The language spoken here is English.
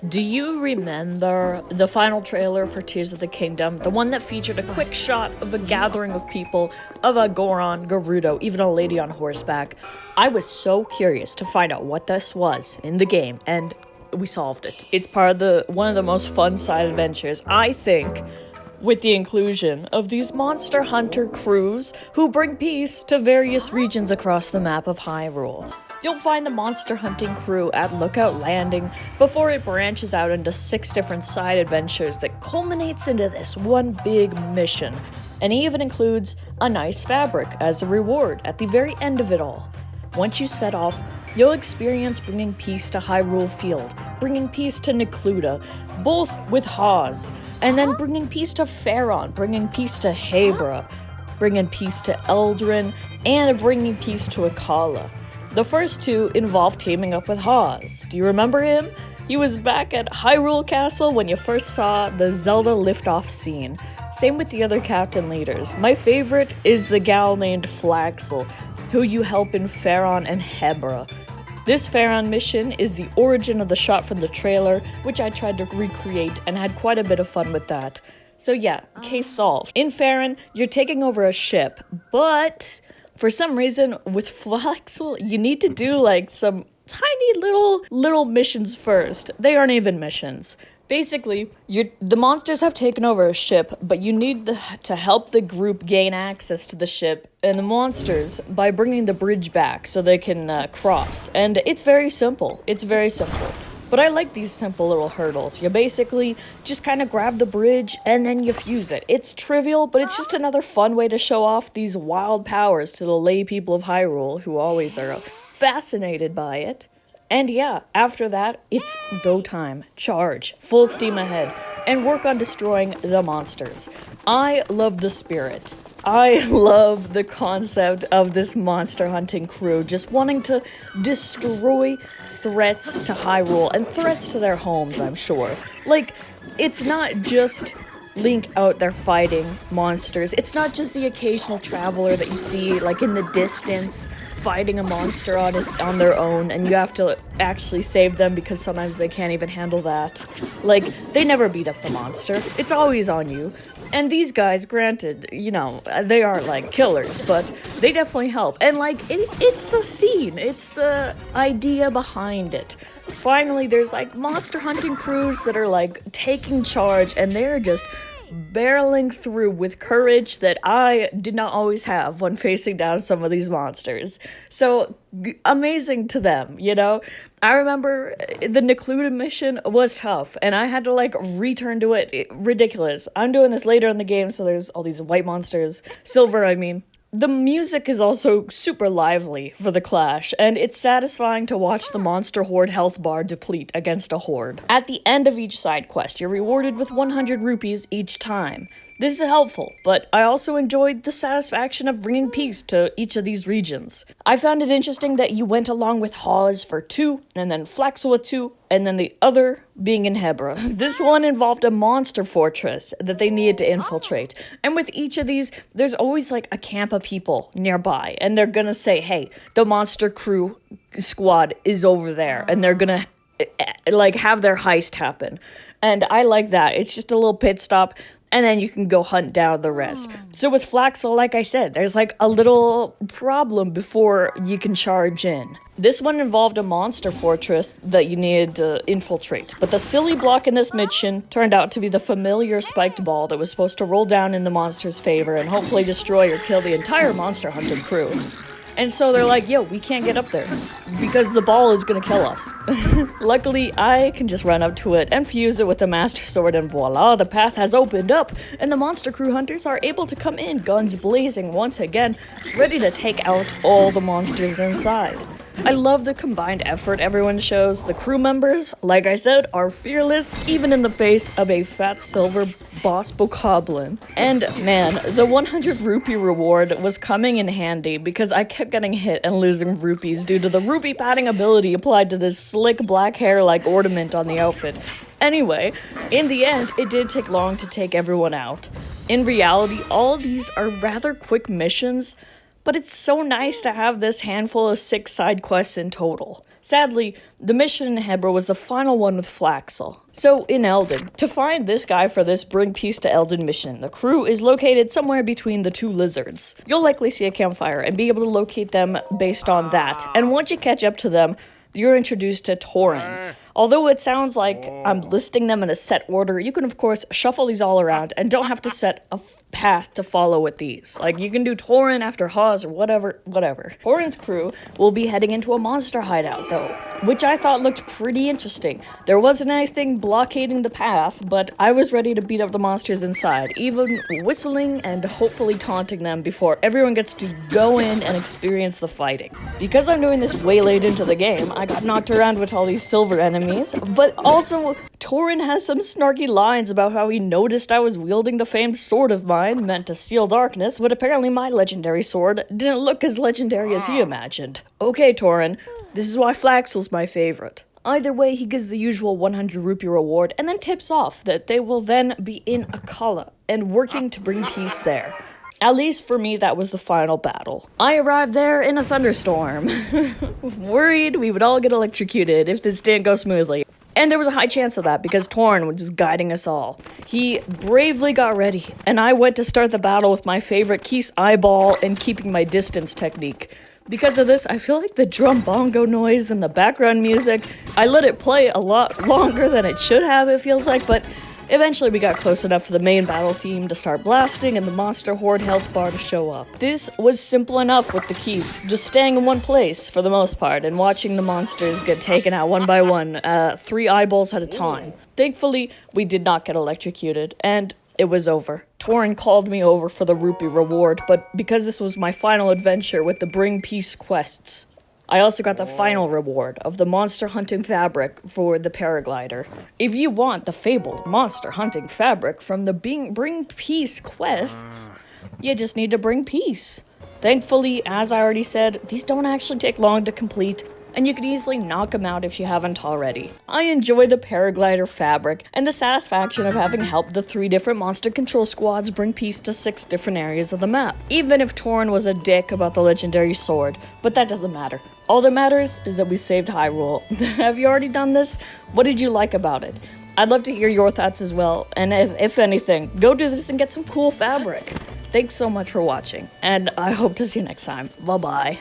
Do you remember the final trailer for Tears of the Kingdom? The one that featured a quick shot of a gathering of people, of a Goron, Gerudo, even a lady on horseback. I was so curious to find out what this was in the game, and we solved it. It's part of one of the most fun side adventures, I think, with the inclusion of these monster hunter crews who bring peace to various regions across the map of Hyrule. You'll find the monster hunting crew at Lookout Landing before it branches out into 6 different side adventures that culminates into this one big mission. And he even includes a nice fabric as a reward at the very end of it all. Once you set off, you'll experience bringing peace to Hyrule Field, bringing peace to Necluda, both with Hawes, and then bringing peace to Faron, bringing peace to Hebra, bringing peace to Eldin, and bringing peace to Akkala. The first 2 involve teaming up with Hawes. Do you remember him? He was back at Hyrule Castle when you first saw the Zelda liftoff scene. Same with the other captain leaders. My favorite is the gal named Flaxel, who you help in Faron and Hebra. This Faron mission is the origin of the shot from the trailer, which I tried to recreate and had quite a bit of fun with that. So yeah, case solved. In Faron, you're taking over a ship, but for some reason, with Flaxel, you need to do like some tiny little missions first. They aren't even missions. Basically, the monsters have taken over a ship, but you need to help the group gain access to the ship and the monsters by bringing the bridge back so they can cross. And it's very simple. But I like these simple little hurdles. You basically just kind of grab the bridge and then you fuse it. It's trivial, but it's just another fun way to show off these wild powers to the lay people of Hyrule who always are fascinated by it. And yeah, after that, it's go time, charge, full steam ahead, and work on destroying the monsters. I love the spirit. I love the concept of this monster hunting crew just wanting to destroy threats to Hyrule and threats to their homes, I'm sure. Like, it's not just Link out there fighting monsters. It's not just the occasional traveler that you see, like, in the distance fighting a monster on their own, and you have to actually save them because sometimes they can't even handle that. Like, they never beat up the monster. It's always on you. And these guys, granted, you know, they aren't, like, killers, but they definitely help. And, like, it's the scene. It's the idea behind it. Finally, there's, like, monster hunting crews that are, like, taking charge, and they're just barreling through with courage that I did not always have when facing down some of these monsters. So, amazing to them, you know? I remember the Necluda mission was tough, and I had to, like, return to it. Ridiculous. I'm doing this later in the game, so there's all these white monsters. Silver, I mean. The music is also super lively for the clash, and it's satisfying to watch the monster horde health bar deplete against a horde. At the end of each side quest, you're rewarded with 100 rupees each time. This is helpful, but I also enjoyed the satisfaction of bringing peace to each of these regions. I found it interesting that you went along with Hawes for 2, and then Flaxel with 2, and then the other being in Hebra. This one involved a monster fortress that they needed to infiltrate. And with each of these, there's always like a camp of people nearby, and they're gonna say, hey, the monster crew squad is over there, and they're gonna like have their heist happen. And I like that. It's just a little pit stop, and then you can go hunt down the rest. So with Flaxel, like I said, there's like a little problem before you can charge in. This one involved a monster fortress that you needed to infiltrate, but the silly block in this mission turned out to be the familiar spiked ball that was supposed to roll down in the monster's favor and hopefully destroy or kill the entire monster hunting crew. And so they're like, yo, we can't get up there because the ball is gonna kill us. Luckily, I can just run up to it and fuse it with the Master Sword, and voila, the path has opened up, and the monster crew hunters are able to come in, guns blazing once again, ready to take out all the monsters inside. I love the combined effort everyone shows. The crew members, like I said, are fearless, even in the face of a fat silver boss bokoblin. And man, the 100 rupee reward was coming in handy because I kept getting hit and losing rupees due to the rupee padding ability applied to this slick black hair like ornament on the outfit. Anyway, in the end, it did take long to take everyone out. In reality, all these are rather quick missions, but it's so nice to have this handful of 6 side quests in total. Sadly, the mission in Hebra was the final one with Flaxel. So, in Eldin, to find this guy for this Bring Peace to Eldin mission, the crew is located somewhere between the two lizards. You'll likely see a campfire and be able to locate them based on that, and once you catch up to them, you're introduced to Toren. Although it sounds like I'm listing them in a set order, you can of course shuffle these all around and don't have to set a path to follow with these. Like, you can do Toren after Hawes or whatever. Toren's crew will be heading into a monster hideout though, which I thought looked pretty interesting. There wasn't anything blockading the path, but I was ready to beat up the monsters inside, even whistling and hopefully taunting them before everyone gets to go in and experience the fighting. Because I'm doing this way late into the game, I got knocked around with all these silver enemies, but also Toren has some snarky lines about how he noticed I was wielding the famed sword of mine meant to seal darkness, but apparently my legendary sword didn't look as legendary as he imagined. Okay, Toren, this is why Flaxel's my favorite. Either way, he gives the usual 100 rupee reward and then tips off that they will then be in Akkala and working to bring peace there. At least for me, that was the final battle. I arrived there in a thunderstorm. Was worried we would all get electrocuted if this didn't go smoothly. And there was a high chance of that because Toren was just guiding us all. He bravely got ready, and I went to start the battle with my favorite Keese eyeball and keeping my distance technique. Because of this, I feel like the drum bongo noise and the background music, I let it play a lot longer than it should have, it feels like, but eventually we got close enough for the main battle theme to start blasting and the monster horde health bar to show up. This was simple enough with the Keese, just staying in one place for the most part and watching the monsters get taken out one by one, 3 eyeballs at a time. Thankfully, we did not get electrocuted, and it was over. Toren called me over for the rupee reward, but because this was my final adventure with the Bring Peace quests, I also got the final reward of the monster hunting fabric for the paraglider. If you want the fabled monster hunting fabric from the Bring Peace quests, you just need to bring peace. Thankfully, as I already said, these don't actually take long to complete, and you can easily knock them out if you haven't already. I enjoy the paraglider fabric and the satisfaction of having helped the 3 different monster control squads bring peace to 6 different areas of the map. Even if Toren was a dick about the legendary sword, but that doesn't matter. All that matters is that we saved Hyrule. Have you already done this? What did you like about it? I'd love to hear your thoughts as well, and if anything, go do this and get some cool fabric. Thanks so much for watching, and I hope to see you next time. Bye-bye.